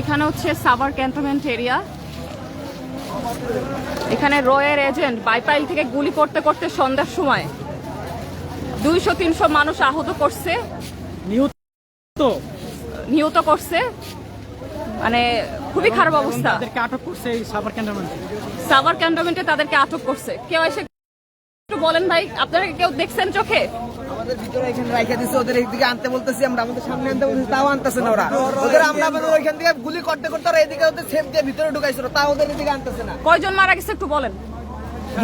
এখানে হচ্ছে Savar cantonment area. এখানে রয়ের এজেন্ট বাইপাইল থেকে গুলি করতে করতে সন্ধ্যার সময় 200-300 মানুষ আহত করছে, নিহত করছে। মানে খুবই খারাপ অবস্থা। আটক করছে সাভার ক্যান্টনমেন্টে তাদেরকে আটক করছে। কেউ এসে একটু বলেন ভাই, আপনারা কেউ দেখছেন চোখে? আমাদের ভিতরে এখানে রাইখা দিছে, ওদের এইদিকে আনতে বলতেছি আমরা, আমাদের সামনে আনতে বলতেছি, তাও আনতেছে না ওরা। ওদের আমরা ওইখান থেকে গুলি করতে করতে ওরা এদিকে ওদের সেফ দিয়ে ভিতরে ঢুকাইছিল, তাও ওদের এদিকে আনতেছে না। কয়জন মারা গেছে একটু বলেন?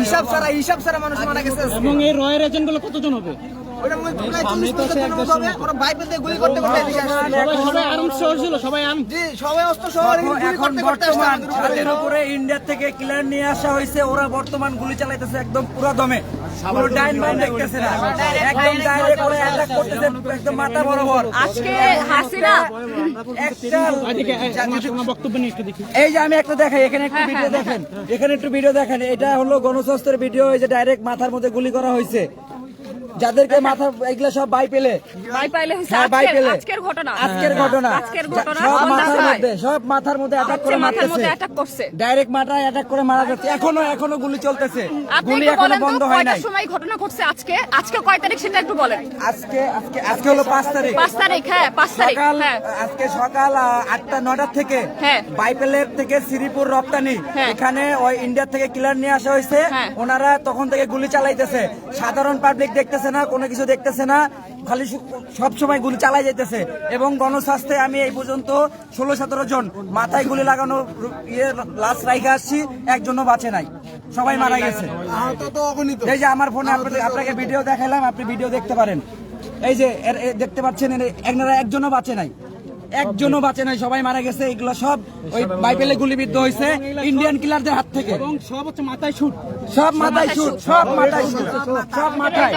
হিসাব ছাড়া মানুষ মারা গেছে। এবং এই রয়ের এজেন্ট গুলো কতজন হবে? ওটা মনে হয় 40-50 জন হবে। ওরা বাইপাইল দিয়ে গুলি করতে করতে এদিকে আসছে। সবাই আর্ম সহ ছিল, সবাই আর্ম। জি, সবাই অস্ত্র সহ গুলি করতে করতে আসছে। ছাদের উপরে ইন্ডিয়া থেকে ক্লিয়ার নিয়ে আসা হয়েছে, ওরা বর্তমান গুলি চালাইতেছে একদম পুরো দমে, পুরো ডাইন বাম দেখতেছে না, একদম ডাইরেক্ট করে অ্যাটাক করতেছে একদম মাথা বরাবর। আজকে হাসিনা একটা বক্তব্য নিয়ে একটু দেখি। এই যে আমি একটা দেখাই, এখানে একটু ভিডিও দেখেন, এখানে একটু ভিডিও দেখেন। এটা হলো গণস্বাস্থ্যের ভিডিও। এই যে ডাইরেক্ট মাথার মধ্যে গুলি করা হয়েছে, যাদেরকে মাথা এগুলা সব বাইপাইলে আজকের ঘটনা সব মাথার মধ্যে অ্যাটাক করে মারতেছে, ডাইরেক্ট মাথায় অ্যাটাক করে মারা যাচ্ছে। এখনো গুলি চলতেছে, গুলি এখনো বন্ধ হয় নাই। সময় ঘটনা ঘটছে আজকে কয় তারিখ সেটা একটু বলেন। আজকে হলো 5 তারিখ। 5 তারিখ, হ্যাঁ 5 তারিখ। আজকে সকাল 8টা-9টা থেকে বাইপেলের থেকে শ্রীপুর রপ্তানি, এখানে ওই ইন্ডিয়া থেকে ক্লিয়ার নিয়ে আসা হয়েছে। ওনারা তখন থেকে গুলি চালাইতেছে, সাধারণ পাবলিক দেখতেছে না, কোনো কিছু দেখতেছে না, খালি সবসময় গুলি চালাই যাইতেছে। এবং গণস্বাস্থ্যে আমি এই পর্যন্ত 16-17 জন মাথায় গুলি লাগানো লাশ রাইখে আসছি, একজনও বাঁচে নাই, সবাই মারা গেছে। এই যে আমার ফোনে আপনাকে ভিডিও দেখালাম, আপনি ভিডিও দেখতে পারেন। এই যে দেখতে পাচ্ছেন, এনারা একজনও বাঁচে নাই, সবাই মারা গেছে। এগুলো সব ওই বাইপেলে গুলিবিদ্ধ হয়েছে ইন্ডিয়ান কিলারদের হাত থেকে। এবং সব হচ্ছে মাথায় শুট, সব মাথায়।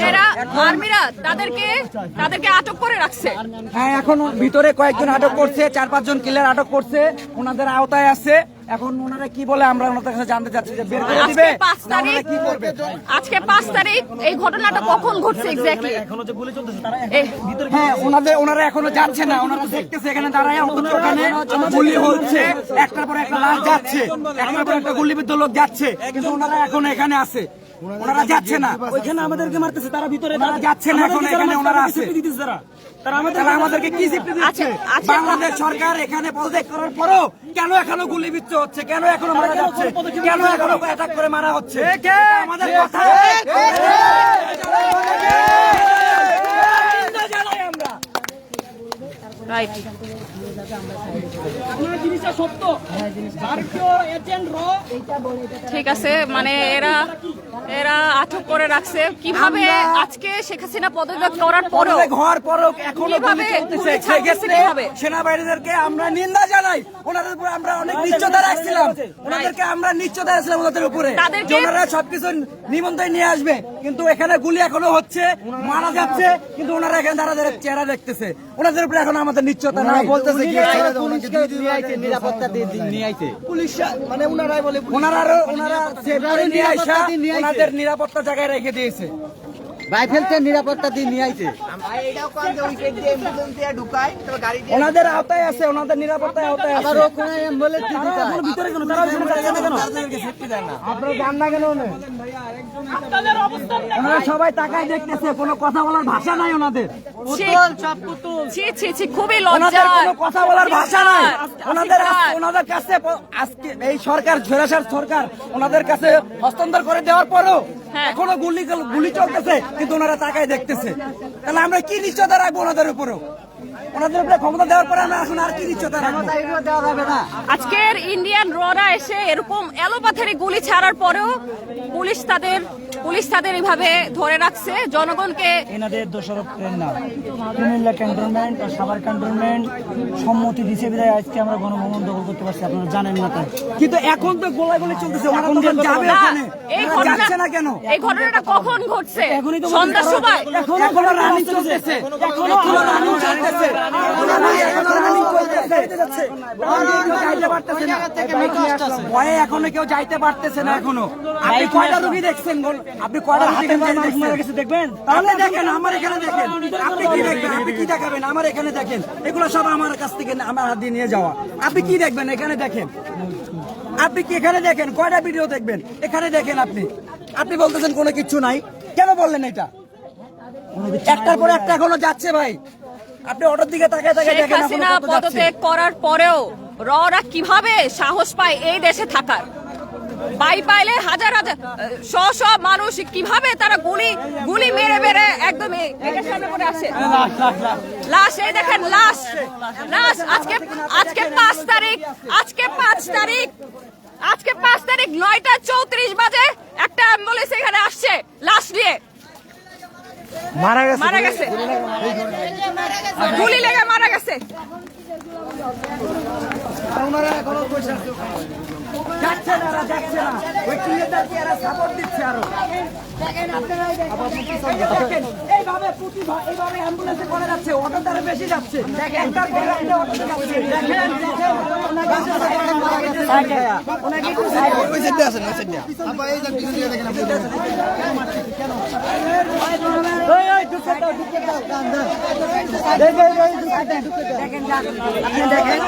এরা আর্মিরা তাদেরকে আটক করে রাখছে। হ্যাঁ, এখন ভিতরে কয়েকজন আটক করছে, 4-5 জন কিলার আটক করছে, ওনাদের আওতায় আছে। এখন ওনারা কি বলে আমরা ওনাদের কাছে জানতে চাচ্ছি যে বের করে দিবে কি করবে। আজকে 5 তারিখ, এই ঘটনাটা কখন ঘটছে এক্স্যাক্টলি? এখনো যে গুলি চলতেছে তারা ভিতরে। হ্যাঁ, ওনারা এখনো যাচ্ছে না, ওনারা দেখতেছে এখানে দাঁড়ায়, অথচ ওখানে গুলি হচ্ছে, একটার পর একটা লাশ যাচ্ছে, একটার পর একটা গুলিবিদ্ধ লোক যাচ্ছে, কিন্তু ওনারা এখনো এখানে আছে, ওনারা যাচ্ছে না। ওইখানে আমাদেরকে মারতেছে, তারা ভিতরে যাচ্ছে না, এখন এখানে ওনারা আছে। তারা আমাদেরকে কি সিফটি দিচ্ছে? বাংলাদেশ সরকার এখানে পদত্যাগ করার পরও কেন এখনো গুলিবিদ্ধ হচ্ছে, কেন এখনো মারা যাচ্ছে, কেন এখনো অ্যাটাক করে মারা হচ্ছে? আমাদের কথা জানাই আমরা। ঠিক আছে, মানে এরা আটক করে রাখছে কিভাবে? আজকে শেখ হাসিনা পদত্যাগ করার পরও এখনো গুলি চলতেছে। সেক্ষেত্রে সেনাবাহিনীদেরকে আমরা নিন্দা জানাই, ওনাদের উপরে আমরা অনেক নিশ্চয়তা রাখছিলাম, ওনাদের উপরে ওনারা সবকিছু নিমন্ত্রণ নিয়ে আসবে, কিন্তু এখানে গুলি এখনো হচ্ছে, মারা যাচ্ছে, কিন্তু ওনারা এখানে দাঁড়া চেহারা দেখতেছে, ওনাদের উপরে এখন আমাদের নিশ্চয়তা নাই। বলতেছে নিরাপত্তা দিয়ে নিয়ে আইছে পুলিশ, মানে ওনারা ওনাদের নিরাপত্তা জায়গায় রেখে দিয়েছে, রাইফেলতে নিরাপত্তা দিয়ে নিয়ে আইছে। ওনাদের আওতায় আছে, ওনাদের নিরাপত্তায় আওতায় আছে। আপনারা জান না কেন? ওনারা সবাই তাকায় দেখতেছে, কোনো কথা বলার ভাষা নাই ওনাদের, খুবই ওনাদের কোনো কথা বলার ভাষা নাই। ওনাদের কাছে আজকে এই সরকার, ঝোরাসার সরকার ওনাদের কাছে হস্তান্তর করে দেওয়ার পরও এখনো গুলি চলতেছে, কিন্তু ওনারা তাকায় দেখতেছে। তাহলে আমরা কি নিশ্চয়তা রাখবো ওনাদের উপরেও? ওনাদের উপরে ক্ষমতা দেওয়ার পরে আমরা এখন আর কি নিশ্চয়তা রাখবো? আজকের ইন্ডিয়ান ররা এসে এরকম এলোপাথারি গুলি ছাড়ার পরেও পুলিশ তাদের এইভাবে ধরে রাখছে জনগণকে। এনাদের দোষারোপ করেন না, কুমিল্লা ক্যান্টনমেন্ট আর সাভার ক্যান্টনমেন্ট সম্মতি দিছে বিধায় আজকে আমরা গণভবন দখল করতে পারছি, আপনারা জানেন না তাই। কিন্তু এখন তো গোলাগুলি চলতেছে, এখন যাবে ওখানে, যাচ্ছে না কেন? এই ঘটনাটা কখন ঘটছে? সন্ধ্যার সময়। এখনো রানিং চলতেছে, এখনো রানিং চলতেছে। যাচ্ছে যাইতে পারতেছে না ভয়ে এখনো কেউ যাইতে পারতেছে না এখনো আপনি কয়টা রুগী দেখছেন আপনি কয়টা হাতে দেখবেন তাহলে দেখেন আমার এখানে দেখেন আপনি কি দেখবেন আপনি কি দেখাবেন আমার এখানে দেখেন এগুলো সব আমার কাছ থেকে আমার হাত দিয়ে নিয়ে যাওয়া আপনি কি দেখবেন এখানে দেখেন আপনি কি এখানে দেখেন কয়টা ভিডিও দেখবেন এখানে দেখেন আপনি বলতেছেন কোনো কিছু নাই কেন বললেন এটা একটার পর একটা এখনো যাচ্ছে ভাই আপনি অটোর দিকে তাকায় তাকায় শেখ দেখেন হাসিনা এখনো কত যাচ্ছে। পদত্যাগ করার পরেও ররা কিভাবে সাহস পায় এই দেশে থাকার বাইপাইলে হাজার হাজার শ মানুষ কিভাবে তারা গুলি মেরে মেরে একদম এটার সামনে পড়ে আছে লাশ এই দেখেন লাশ আজকে 5 তারিখ 9:34 বাজে একটা অ্যাম্বুলেন্স এখানে আসছে লাশ নিয়ে মারা গেছে গুলি লেগে মারা গেছে যাচ্ছে না যাচ্ছে না ওই ক্রিয়েটারকে এরা সাপোর্ট দিচ্ছে আরো দেখেন এইভাবে এইভাবে অ্যাম্বুলেন্সে করে যাচ্ছে অটো তারা বেশি যাচ্ছে একটার পর একটা অটোতে যাচ্ছে দেখেন ওনাকে একটু ওই সাইডে আসেন ওই সাইডে আপা এই যে পিছন দিকে দেখেন আপনি দেখেন আপনি দেখেন